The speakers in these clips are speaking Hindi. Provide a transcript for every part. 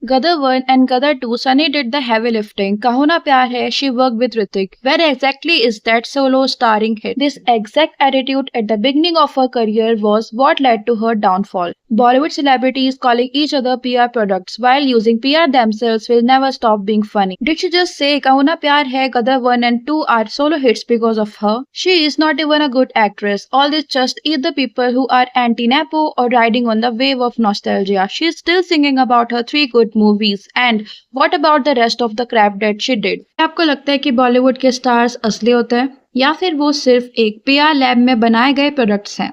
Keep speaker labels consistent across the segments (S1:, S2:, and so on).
S1: Gadar 1 and Gadar 2, Sunny did the heavy lifting. Kaho Na Pyar Hai, she worked with Hrithik. Where exactly is that solo starring hit? This exact attitude at the beginning of her career was what led to her downfall. Bollywood celebrities calling each other PR products while using PR themselves will never stop being funny. Did she just say Kaho Na Pyar Hai, Gadar 1 and 2 are solo hits because of her? She is not even a good actress. All this just either people who are anti-Nepo or riding on the wave of nostalgia. She is still singing about her 3 good movies. And what about the rest of the crap that she did? आपको लगता है कि बॉलीवुड के स्टार्स असली होते हैं या फिर वो सिर्फ एक पीआर लैब में बनाए गए प्रोडक्ट्स हैं?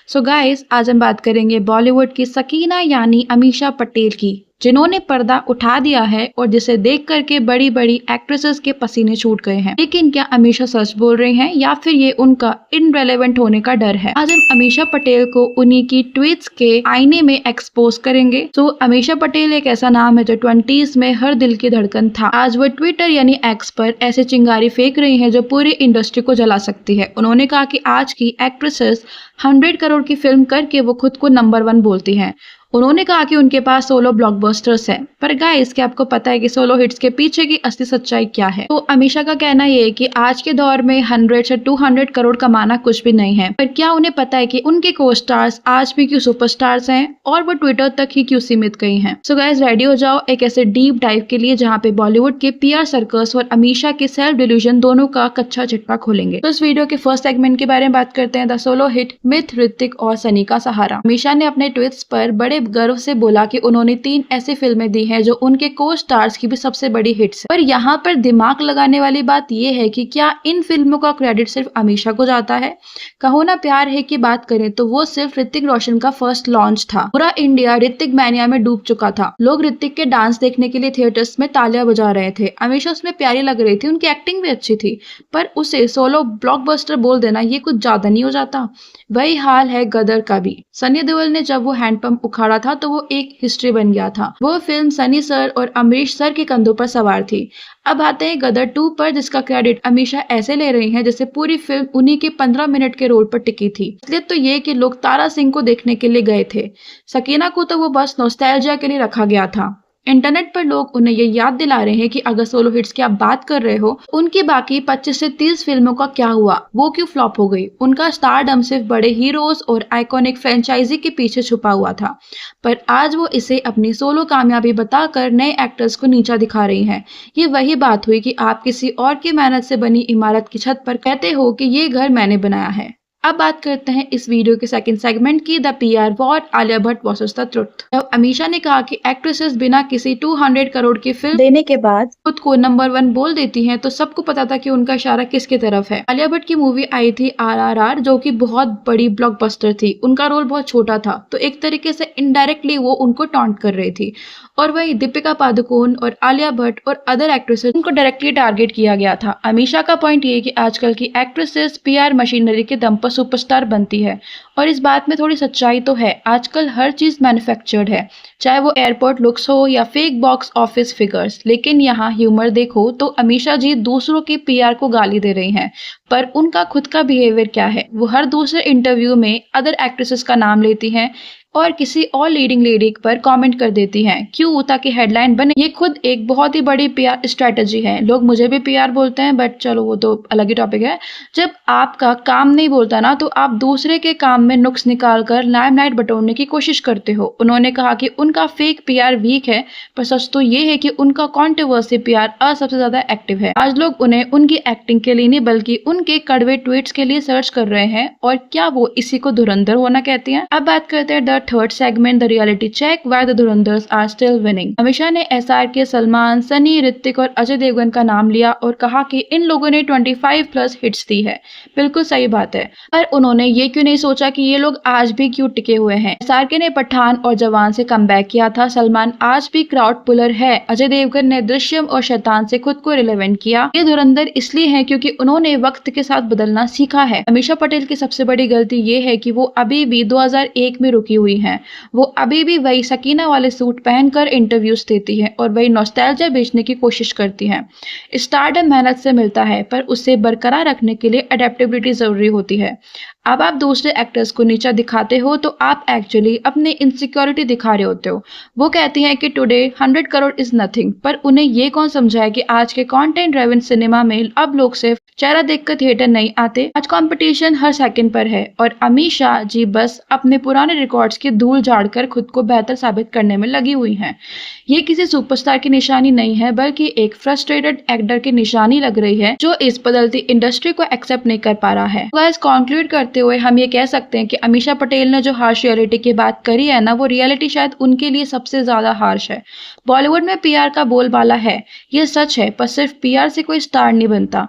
S1: सो गाइस, आज हम बात करेंगे बॉलीवुड की सकीना यानी अमीषा पटेल की, जिन्होंने पर्दा उठा दिया है और जिसे देख करके बड़ी बड़ी एक्ट्रेसेस के पसीने छूट गए हैं। लेकिन क्या अमीषा सच बोल रही हैं या फिर ये उनका इनरेलेवेंट होने का डर है? आज हम अमीषा पटेल को उन्हीं की ट्वीट्स के आईने में एक्सपोज करेंगे। तो अमीषा पटेल एक ऐसा नाम है जो 20s में हर दिल की धड़कन था। आज वो ट्विटर यानी एक्स पर ऐसे चिंगारी फेंक रही है जो पूरी इंडस्ट्री को जला सकती है। उन्होंने कहा कि आज की एक्ट्रेसेस 100 करोड़ की फिल्म करके वो खुद को नंबर 1 बोलती हैं। उन्होंने कहा कि उनके पास सोलो ब्लॉकबस्टर्स हैं, पर गाइस, क्या आपको पता है कि सोलो हिट्स के पीछे की असली सच्चाई क्या है? तो अमीषा का कहना ये है कि आज के दौर में 100 से 200 करोड़ कमाना कुछ भी नहीं है, पर क्या उन्हें पता है कि उनके को स्टार्स आज भी क्यों सुपरस्टार्स हैं और वो ट्विटर तक ही क्यों सीमित गई हैं? सो गाइस, रेडी हो जाओ एक ऐसे डीप डाइव के लिए जहाँ पे बॉलीवुड के पीआर सर्कस और अमीषा के सेल्फ डिल्यूजन दोनों का कच्चा चिट्ठा खोलेंगे। तो इस वीडियो के फर्स्ट सेगमेंट के बारे में बात करते हैं, the solo hit myth Hrithik और सनी का सहारा। अमीषा ने अपने ट्वीट्स पर बड़े गर्व से बोला कि उन्होंने 3 ऐसी फिल्में दी हैं जो उनके को स्टार्स की भी सबसे बड़ी हिट्स है। पर यहाँ पर दिमाग लगाने वाली बात यह है कि क्या इन फिल्मों का क्रेडिट सिर्फ अमीषा को जाता है? कहो ना प्यार है की बात करें तो वो सिर्फ ऋतिक रोशन का फर्स्ट लॉन्च था। पूरा इंडिया ऋतिक मैनिया में डूब चुका था। लोग ऋतिक के डांस देखने के लिए थिएटर्स में तालियां बजा रहे थे। अमीषा उसमें प्यारी लग रही थी, उनकी एक्टिंग भी अच्छी थी, पर उसे सोलो ब्लॉकबस्टर बोल देना ये कुछ ज्यादा नहीं हो जाता? वही हाल है गदर का भी। सनी देओल ने जब वो हैंडपंप उखाड़ा था तो वो एक हिस्ट्री बन गया था। वो फिल्म सनी सर और अमरीश सर के कंधों पर सवार थी। अब आते हैं गदर 2 पर, जिसका क्रेडिट अमीषा ऐसे ले रही हैं जैसे पूरी फिल्म उन्हीं के 15 मिनट के रोल पर टिकी थी। इसलिए तो ये कि लोग तारा सिंह को देखने के लिए गए थे, सकीना को तो वो बस नॉस्टैल्जिया के लिए रखा गया था। इंटरनेट पर लोग उन्हें ये याद दिला रहे हैं कि अगर सोलो हिट्स की आप बात कर रहे हो, उनकी बाकी 25 से 30 फिल्मों का क्या हुआ, वो क्यों फ्लॉप हो गई? उनका स्टारडम सिर्फ बड़े हीरोज और आइकॉनिक फ्रेंचाइजी के पीछे छुपा हुआ था, पर आज वो इसे अपनी सोलो कामयाबी बताकर नए एक्टर्स को नीचा दिखा रही हैं। ये वही बात हुई कि आप किसी और की मेहनत से बनी इमारत की छत पर कहते हो कि ये घर मैंने बनाया है। अब बात करते हैं इस वीडियो के सेकंड सेगमेंट की, the PR war Alia Bhatt versus the truth. जब अमीषा ने कहा कि एक्ट्रेसेस बिना किसी 200 करोड़ की फिल्म देने के बाद खुद को नंबर 1 बोल देती हैं, तो सबको पता था कि उनका इशारा किसकी तरफ है। आलिया भट्ट की मूवी आई थी RRR, जो कि बहुत बड़ी ब्लॉकबस्टर थी। उनका रोल बहुत छोटा था, तो एक तरीके से इनडायरेक्टली वो उनको टॉन्ट कर रही थी। और वही दीपिका पादुकोण और आलिया भट्ट और अदर एक्ट्रेसेस, उनको डायरेक्टली टारगेट किया गया था। अमीषा का पॉइंट ये कि आजकल की एक्ट्रेसेस पीआर मशीनरी के दम पर सुपरस्टार बनती है, और इस बात में थोड़ी सच्चाई तो है। आजकल हर चीज मैन्युफैक्चर्ड है, चाहे वो एयरपोर्ट लुक्स हो या फेक बॉक्स ऑफिस फिगर्स। लेकिन यहाँ ह्यूमर देखो तो अमीषा जी दूसरों के पीआर को गाली दे रही हैं, पर उनका खुद का बिहेवियर क्या है? वो हर दूसरे इंटरव्यू में अदर एक्ट्रेसेस का नाम लेती हैं और किसी और लीडिंग लेडी पर कमेंट कर देती हैं। क्यों? ताकि हेडलाइन बने। ये खुद एक बहुत ही बड़ी पीआर स्ट्रेटजी है। लोग मुझे भी पीआर बोलते हैं, बट चलो वो तो अलग ही टॉपिक है। जब आपका काम नहीं बोलता ना, तो आप दूसरे के काम में नुक्स निकाल कर लाइमलाइट बटोरने की कोशिश करते हो। उन्होंने कहा कि उनका फेक पीआर वीक है, पर सच तो ये है कि उनका कॉन्ट्रोवर्सी पीआर सबसे ज्यादा एक्टिव है। आज लोग उन्हें उनकी एक्टिंग के लिए नहीं बल्कि उनके कड़वे ट्वीट्स के लिए सर्च कर रहे हैं, और क्या वो इसी को धुरंधर होना कहती हैं? अब बात करते हैं third segment, the reality check, why the Dhurandhars are still winning. Amisha ने SRK, सलमान, सनी, ऋतिक और अजय देवगन का नाम लिया और कहा कि इन लोगों ने 25+ हिट्स दी है। बिल्कुल सही बात है, पर उन्होंने ये क्यों नहीं सोचा कि ये लोग आज भी क्यों टिके हुए हैं? SRK ने पठान और जवान से कमबैक किया था। सलमान आज भी क्राउड पुलर है। अजय देवगन ने दृश्यम और शैतान से खुद को रिलेवेंट किया। ये धुरंधर इसलिए है क्योंकि उन्होंने वक्त के साथ बदलना सीखा है। अमीषा पटेल की सबसे बड़ी गलती ये है कि वो अभी भी 2001 में रुकी हुई है। वो अभी भी वही सकीना वाले सूट पहनकर इंटरव्यूज देती है और वही नॉस्टैल्जिया बेचने की कोशिश करती है। स्टारडम मेहनत से मिलता है, पर उसे बरकरार रखने के लिए अडेप्टेबिलिटी जरूरी होती है। अब आप दूसरे एक्टर एक्टर्स को नीचा दिखाते हो तो आप एक्चुअली अपने इनसिक्योरिटी दिखा रहे होते हो। वो कहती हैं कि टुडे 100 करोड़ इज नथिंग, पर उन्हें ये कौन समझाए कि आज के कंटेंट ड्राइवन सिनेमा में अब लोग सिर्फ चेहरा देखकर थिएटर नहीं आते। आज कंपटीशन हर सेकंड पर है और अमीषा जी बस अपने पुराने रिकॉर्ड्स की धूल झाड़कर खुद को बेहतर साबित करने में लगी हुई हैं। ये किसी सुपरस्टार की निशानी नहीं है, बल्कि एक फ्रस्ट्रेटेड एक्टर की निशानी लग रही है जो इस बदलती इंडस्ट्री को एक्सेप्ट नहीं कर पा रहा है। गाइस, कंक्लूड करते हुए हम ये कह सकते हैं कि अमीषा पटेल ने जो हार्श रियलिटी की बात करी है ना, वो रियलिटी शायद उनके लिए सबसे ज्यादा हार्श है। बॉलीवुड में पीआर का बोलबाला है, ये सच है, पर सिर्फ पीआर से कोई स्टार नहीं बनता।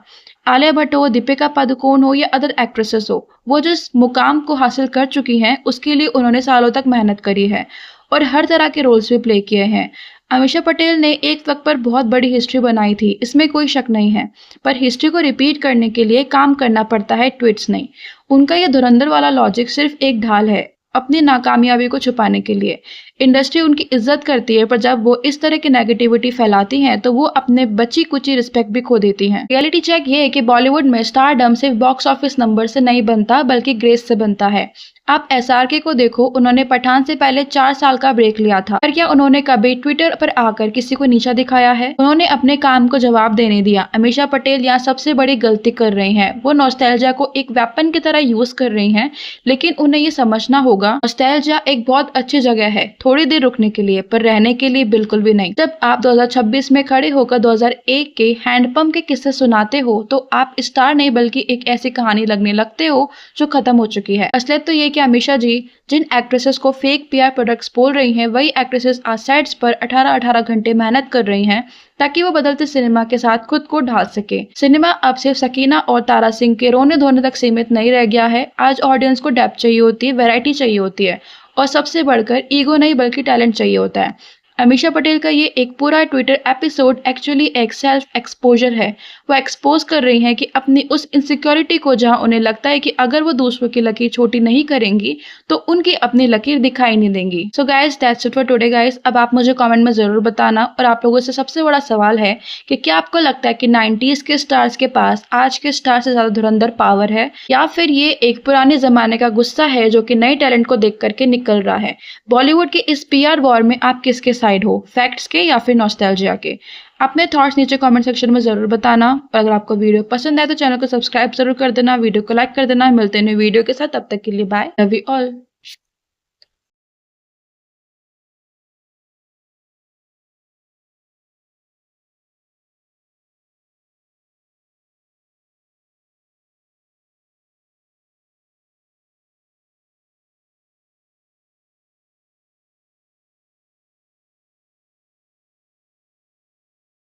S1: आलिया भट्ट हो, दीपिका पादुकोण हो या अदर एक्ट्रेसेस हो, वो जिस मुकाम को हासिल कर चुकी हैं उसके लिए उन्होंने सालों तक मेहनत करी है और हर तरह के रोल्स भी प्ले किए हैं। अमीषा पटेल ने एक वक्त पर बहुत बड़ी हिस्ट्री बनाई थी, इसमें कोई शक नहीं है, पर हिस्ट्री को रिपीट करने के लिए काम करना पड़ता है, ट्वीट्स नहीं। उनका ये धुरंधर वाला लॉजिक सिर्फ एक ढाल है अपनी नाकामयाबी को छुपाने के लिए। इंडस्ट्री उनकी इज्जत करती है, पर जब वो इस तरह की नेगेटिविटी फैलाती हैं तो वो अपने बची कुची रिस्पेक्ट भी खो देती हैं। रियलिटी चेक ये है कि बॉलीवुड में स्टारडम सिर्फ बॉक्स ऑफिस नंबर से नहीं बनता, बल्कि ग्रेस से बनता है। आप एसआरके को देखो, उन्होंने पठान से पहले 4 साल का ब्रेक लिया था, पर क्या उन्होंने कभी ट्विटर पर आकर किसी को नीचा दिखाया है? उन्होंने अपने काम को जवाब देने दिया। अमीषा पटेल यहाँ सबसे बड़ी गलती कर रही हैं, वो नॉस्टैल्जिया को एक वेपन की तरह यूज कर रही हैं, लेकिन उन्हें ये समझना होगा नॉस्टैल्जिया एक बहुत अच्छी जगह है, थोड़ी देर रुकने के लिए, पर रहने के लिए बिल्कुल भी नहीं। जब आप 2026 में खड़े होकर 2001 के हैंडपंप के किस्से सुनाते हो तो आप स्टार नहीं बल्कि एक ऐसी कहानी लगने लगते हो जो खत्म हो चुकी है। असलियत तो ये कि अमीषा जी जिन एक्ट्रेसेस को फेक पीआर प्रोडक्ट्स बोल रही हैं, वही एक्ट्रेसेस आज सेट्स पर 18-18 घंटे मेहनत कर रही हैं ताकि वो बदलते सिनेमा के साथ खुद को ढाल सके। सिनेमा अब सिर्फ सकीना और तारा सिंह के रोने धोने तक सीमित नहीं रह गया है। आज ऑडियंस को डेप्थ चाहिए होती है, वैरायटी चाहिए होती है और सबसे बढ़कर ईगो नहीं बल्कि टैलेंट चाहिए होता है। अमीषा पटेल का ये एक पूरा ट्विटर एपिसोड एक्चुअली एक सेल्फ एक्सपोजर है। वो एक्सपोज कर रही हैं कि अपनी उस इनसिक्योरिटी को, जहां उन्हें लगता है कि अगर वो दूसरों की लकीर छोटी नहीं करेंगी तो उनकी अपनी लकीर दिखाई नहीं देंगी। So guys, that's it for today guys. अब आप मुझे कमेंट में जरूर बताना, और आप लोगों से सबसे बड़ा सवाल है कि क्या आपको लगता है कि 90s के स्टार्स के पास आज के स्टार से ज्यादा धुरंधर पावर है, या फिर ये एक पुराने जमाने का गुस्सा है जो कि नए टैलेंट को देख करके निकल रहा है। बॉलीवुड के इस पीआर वॉर में आप किसके साइड हो, फैक्ट्स के या फिर नॉस्टैल्जिया के? अपने थॉट्स नीचे कमेंट सेक्शन में जरूर बताना, और अगर आपको वीडियो पसंद आए तो चैनल को सब्सक्राइब जरूर कर देना, वीडियो को लाइक कर देना। मिलते हैं वीडियो के साथ, तब तक के लिए बाय, लव यू ऑल।